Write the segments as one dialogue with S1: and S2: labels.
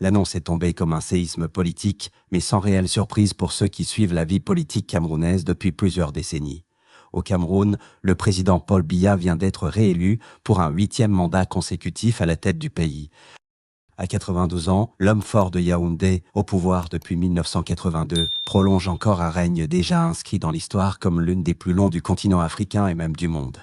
S1: L'annonce est tombée comme un séisme politique, mais sans réelle surprise pour ceux qui suivent la vie politique camerounaise depuis plusieurs décennies. Au Cameroun, le président Paul Biya vient d'être réélu pour un 8e mandat consécutif à la tête du pays. À 92 ans, l'homme fort de Yaoundé, au pouvoir depuis 1982, prolonge encore un règne déjà inscrit dans l'histoire comme l'une des plus longs du continent africain et même du monde.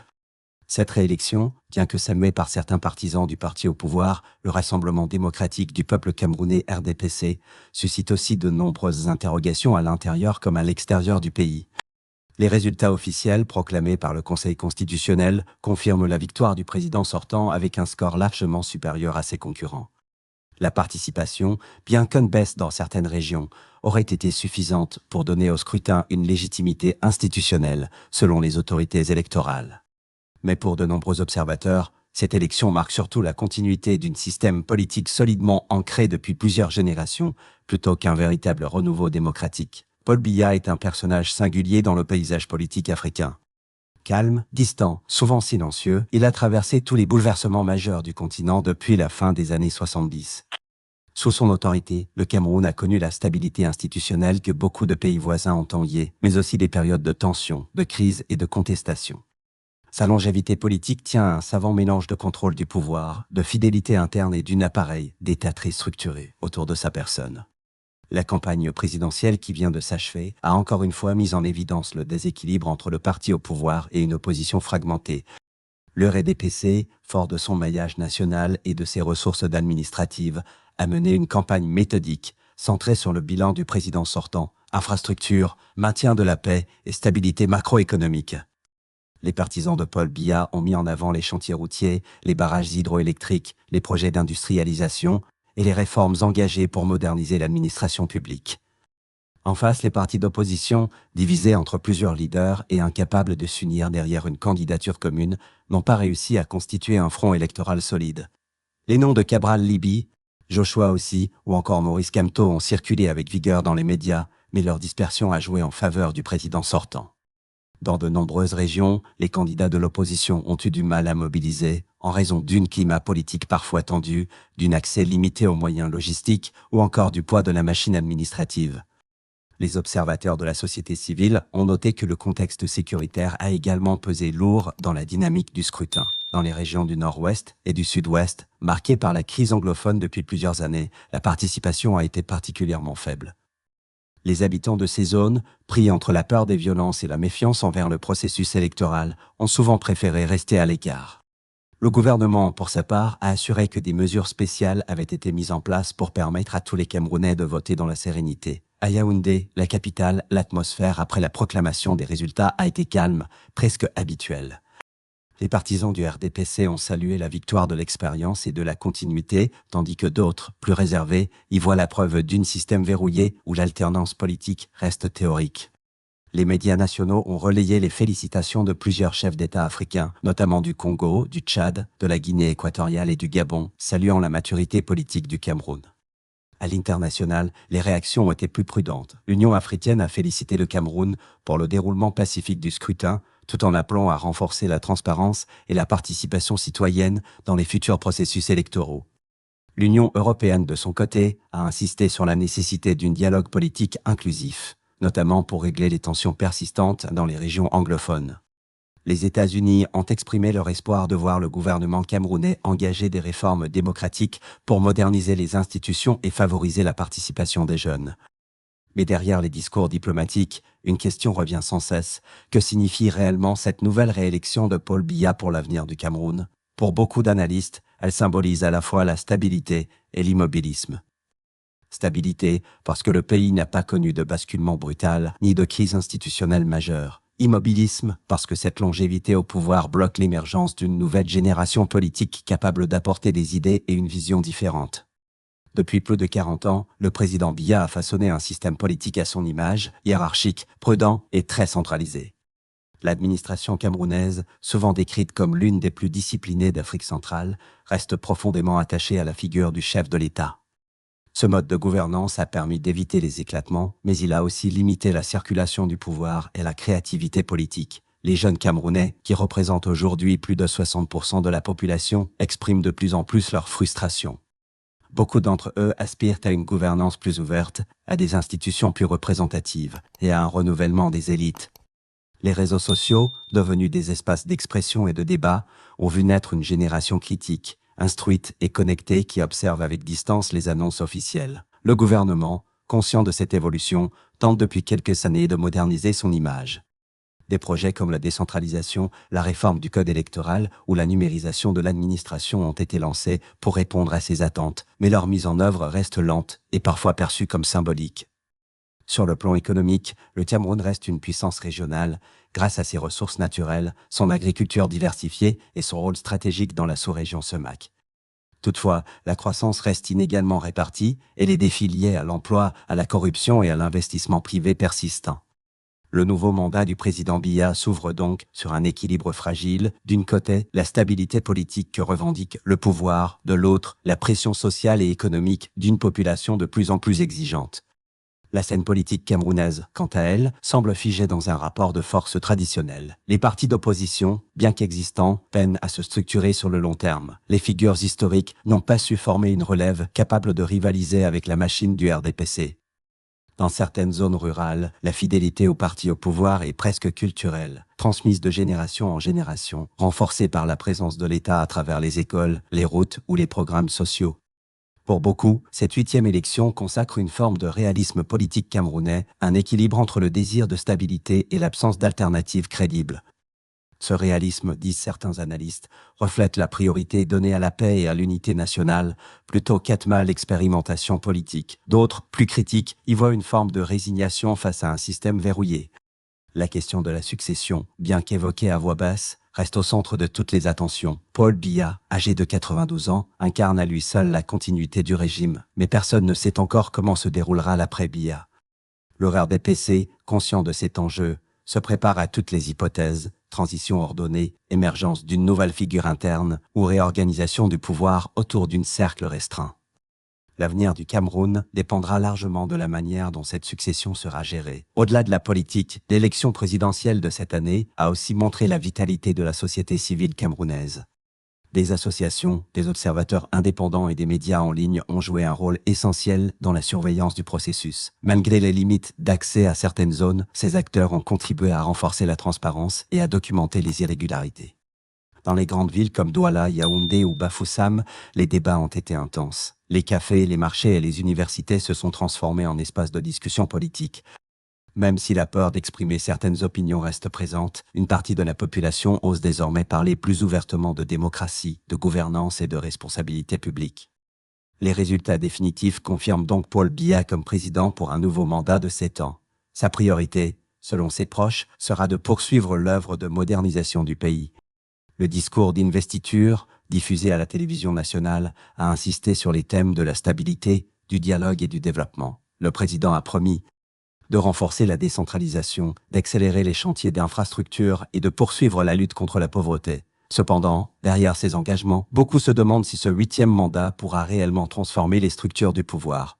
S1: Cette réélection, bien que saluée par certains partisans du parti au pouvoir, le Rassemblement démocratique du peuple camerounais RDPC, suscite aussi de nombreuses interrogations à l'intérieur comme à l'extérieur du pays. Les résultats officiels proclamés par le Conseil constitutionnel confirment la victoire du président sortant avec un score largement supérieur à ses concurrents. La participation, bien qu'en baisse dans certaines régions, aurait été suffisante pour donner au scrutin une légitimité institutionnelle, selon les autorités électorales. Mais pour de nombreux observateurs, cette élection marque surtout la continuité d'un système politique solidement ancré depuis plusieurs générations, plutôt qu'un véritable renouveau démocratique. Paul Biya est un personnage singulier dans le paysage politique africain. Calme, distant, souvent silencieux, il a traversé tous les bouleversements majeurs du continent depuis la fin des années 70. Sous son autorité, le Cameroun a connu la stabilité institutionnelle que beaucoup de pays voisins ont enviée, mais aussi des périodes de tension, de crise et de contestation. Sa longévité politique tient à un savant mélange de contrôle du pouvoir, de fidélité interne et d'un appareil d'État très structuré autour de sa personne. La campagne présidentielle qui vient de s'achever a encore une fois mis en évidence le déséquilibre entre le parti au pouvoir et une opposition fragmentée. Le RDPC, fort de son maillage national et de ses ressources administratives, a mené une campagne méthodique, centrée sur le bilan du président sortant, infrastructure, maintien de la paix et stabilité macroéconomique. Les partisans de Paul Biya ont mis en avant les chantiers routiers, les barrages hydroélectriques, les projets d'industrialisation et les réformes engagées pour moderniser l'administration publique. En face, les partis d'opposition, divisés entre plusieurs leaders et incapables de s'unir derrière une candidature commune, n'ont pas réussi à constituer un front électoral solide. Les noms de Cabral Libby, Joshua aussi, ou encore Maurice Kamto ont circulé avec vigueur dans les médias, mais leur dispersion a joué en faveur du président sortant. Dans de nombreuses régions, les candidats de l'opposition ont eu du mal à mobiliser en raison d'un climat politique parfois tendu, d'un accès limité aux moyens logistiques ou encore du poids de la machine administrative. Les observateurs de la société civile ont noté que le contexte sécuritaire a également pesé lourd dans la dynamique du scrutin. Dans les régions du nord-ouest et du sud-ouest, marquées par la crise anglophone depuis plusieurs années, la participation a été particulièrement faible. Les habitants de ces zones, pris entre la peur des violences et la méfiance envers le processus électoral, ont souvent préféré rester à l'écart. Le gouvernement, pour sa part, a assuré que des mesures spéciales avaient été mises en place pour permettre à tous les Camerounais de voter dans la sérénité. À Yaoundé, la capitale, l'atmosphère après la proclamation des résultats a été calme, presque habituelle. Les partisans du RDPC ont salué la victoire de l'expérience et de la continuité, tandis que d'autres, plus réservés, y voient la preuve d'un système verrouillé où l'alternance politique reste théorique. Les médias nationaux ont relayé les félicitations de plusieurs chefs d'État africains, notamment du Congo, du Tchad, de la Guinée équatoriale et du Gabon, saluant la maturité politique du Cameroun. À l'international, les réactions ont été plus prudentes. L'Union africaine a félicité le Cameroun pour le déroulement pacifique du scrutin, tout en appelant à renforcer la transparence et la participation citoyenne dans les futurs processus électoraux. L'Union européenne, de son côté, a insisté sur la nécessité d'un dialogue politique inclusif, notamment pour régler les tensions persistantes dans les régions anglophones. Les États-Unis ont exprimé leur espoir de voir le gouvernement camerounais engager des réformes démocratiques pour moderniser les institutions et favoriser la participation des jeunes. Mais derrière les discours diplomatiques, une question revient sans cesse. Que signifie réellement cette nouvelle réélection de Paul Biya pour l'avenir du Cameroun? Pour beaucoup d'analystes, elle symbolise à la fois la stabilité et l'immobilisme. Stabilité parce que le pays n'a pas connu de basculement brutal ni de crise institutionnelle majeure. Immobilisme parce que cette longévité au pouvoir bloque l'émergence d'une nouvelle génération politique capable d'apporter des idées et une vision différente. Depuis plus de 40 ans, le président Biya a façonné un système politique à son image, hiérarchique, prudent et très centralisé. L'administration camerounaise, souvent décrite comme l'une des plus disciplinées d'Afrique centrale, reste profondément attachée à la figure du chef de l'État. Ce mode de gouvernance a permis d'éviter les éclatements, mais il a aussi limité la circulation du pouvoir et la créativité politique. Les jeunes Camerounais, qui représentent aujourd'hui plus de 60% de la population, expriment de plus en plus leur frustration. Beaucoup d'entre eux aspirent à une gouvernance plus ouverte, à des institutions plus représentatives et à un renouvellement des élites. Les réseaux sociaux, devenus des espaces d'expression et de débat, ont vu naître une génération critique, instruite et connectée qui observe avec distance les annonces officielles. Le gouvernement, conscient de cette évolution, tente depuis quelques années de moderniser son image. Des projets comme la décentralisation, la réforme du code électoral ou la numérisation de l'administration ont été lancés pour répondre à ces attentes, mais leur mise en œuvre reste lente et parfois perçue comme symbolique. Sur le plan économique, le Cameroun reste une puissance régionale grâce à ses ressources naturelles, son agriculture diversifiée et son rôle stratégique dans la sous-région CEMAC. Toutefois, la croissance reste inégalement répartie et les défis liés à l'emploi, à la corruption et à l'investissement privé persistent. Le nouveau mandat du président Biya s'ouvre donc sur un équilibre fragile, d'une côté, la stabilité politique que revendique le pouvoir, de l'autre, la pression sociale et économique d'une population de plus en plus exigeante. La scène politique camerounaise, quant à elle, semble figée dans un rapport de force traditionnel. Les partis d'opposition, bien qu'existants, peinent à se structurer sur le long terme. Les figures historiques n'ont pas su former une relève capable de rivaliser avec la machine du RDPC. Dans certaines zones rurales, la fidélité au parti au pouvoir est presque culturelle, transmise de génération en génération, renforcée par la présence de l'État à travers les écoles, les routes ou les programmes sociaux. Pour beaucoup, cette 8e élection consacre une forme de réalisme politique camerounais, un équilibre entre le désir de stabilité et l'absence d'alternatives crédibles. Ce réalisme, disent certains analystes, reflète la priorité donnée à la paix et à l'unité nationale, plutôt qu'à l'expérimentation politique. D'autres, plus critiques, y voient une forme de résignation face à un système verrouillé. La question de la succession, bien qu'évoquée à voix basse, reste au centre de toutes les attentions. Paul Biya, âgé de 92 ans, incarne à lui seul la continuité du régime, mais personne ne sait encore comment se déroulera l'après-Biya. Le RDPC, conscient de cet enjeu, se prépare à toutes les hypothèses, transition ordonnée, émergence d'une nouvelle figure interne ou réorganisation du pouvoir autour d'un cercle restreint. L'avenir du Cameroun dépendra largement de la manière dont cette succession sera gérée. Au-delà de la politique, l'élection présidentielle de cette année a aussi montré la vitalité de la société civile camerounaise. Des associations, des observateurs indépendants et des médias en ligne ont joué un rôle essentiel dans la surveillance du processus. Malgré les limites d'accès à certaines zones, ces acteurs ont contribué à renforcer la transparence et à documenter les irrégularités. Dans les grandes villes comme Douala, Yaoundé ou Bafoussam, les débats ont été intenses. Les cafés, les marchés et les universités se sont transformés en espaces de discussion politique. Même si la peur d'exprimer certaines opinions reste présente, une partie de la population ose désormais parler plus ouvertement de démocratie, de gouvernance et de responsabilité publique. Les résultats définitifs confirment donc Paul Biya comme président pour un nouveau mandat de 7 ans. Sa priorité, selon ses proches, sera de poursuivre l'œuvre de modernisation du pays. Le discours d'investiture, diffusé à la télévision nationale, a insisté sur les thèmes de la stabilité, du dialogue et du développement. Le président a promis de renforcer la décentralisation, d'accélérer les chantiers d'infrastructures et de poursuivre la lutte contre la pauvreté. Cependant, derrière ces engagements, beaucoup se demandent si ce 8e mandat pourra réellement transformer les structures du pouvoir.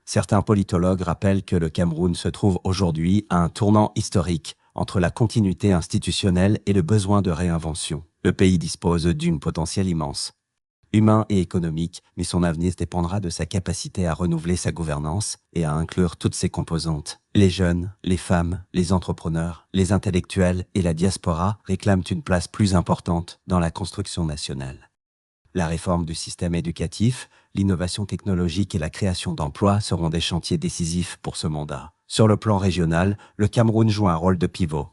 S1: Certains politologues rappellent que le Cameroun se trouve aujourd'hui à un tournant historique entre la continuité institutionnelle et le besoin de réinvention. Le pays dispose d'un potentiel immense, humain et économique, mais son avenir dépendra de sa capacité à renouveler sa gouvernance et à inclure toutes ses composantes. Les jeunes, les femmes, les entrepreneurs, les intellectuels et la diaspora réclament une place plus importante dans la construction nationale. La réforme du système éducatif, l'innovation technologique et la création d'emplois seront des chantiers décisifs pour ce mandat. Sur le plan régional, le Cameroun joue un rôle de pivot.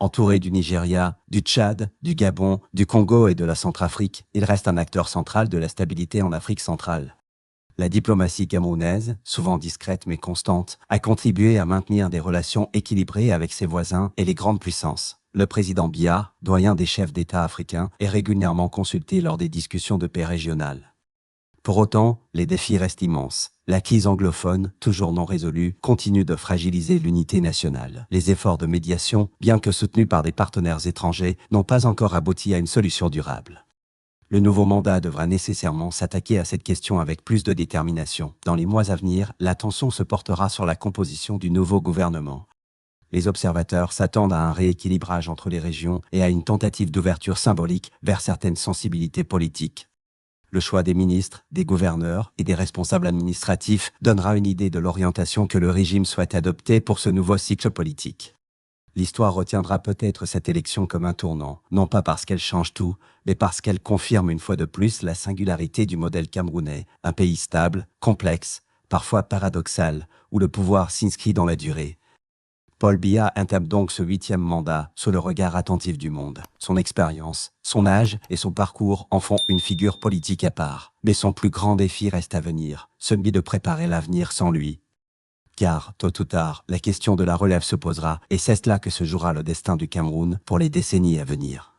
S1: Entouré du Nigeria, du Tchad, du Gabon, du Congo et de la Centrafrique, il reste un acteur central de la stabilité en Afrique centrale. La diplomatie camerounaise, souvent discrète mais constante, a contribué à maintenir des relations équilibrées avec ses voisins et les grandes puissances. Le président Biya, doyen des chefs d'État africains, est régulièrement consulté lors des discussions de paix régionales. Pour autant, les défis restent immenses. La crise anglophone, toujours non résolue, continue de fragiliser l'unité nationale. Les efforts de médiation, bien que soutenus par des partenaires étrangers, n'ont pas encore abouti à une solution durable. Le nouveau mandat devra nécessairement s'attaquer à cette question avec plus de détermination. Dans les mois à venir, l'attention se portera sur la composition du nouveau gouvernement. Les observateurs s'attendent à un rééquilibrage entre les régions et à une tentative d'ouverture symbolique vers certaines sensibilités politiques. Le choix des ministres, des gouverneurs et des responsables administratifs donnera une idée de l'orientation que le régime souhaite adopter pour ce nouveau cycle politique. L'histoire retiendra peut-être cette élection comme un tournant, non pas parce qu'elle change tout, mais parce qu'elle confirme une fois de plus la singularité du modèle camerounais, un pays stable, complexe, parfois paradoxal, où le pouvoir s'inscrit dans la durée. Paul Biya entame donc ce 8e mandat sous le regard attentif du monde. Son expérience, son âge et son parcours en font une figure politique à part. Mais son plus grand défi reste à venir, celui de préparer l'avenir sans lui. Car, tôt ou tard, la question de la relève se posera, et c'est là que se jouera le destin du Cameroun pour les décennies à venir.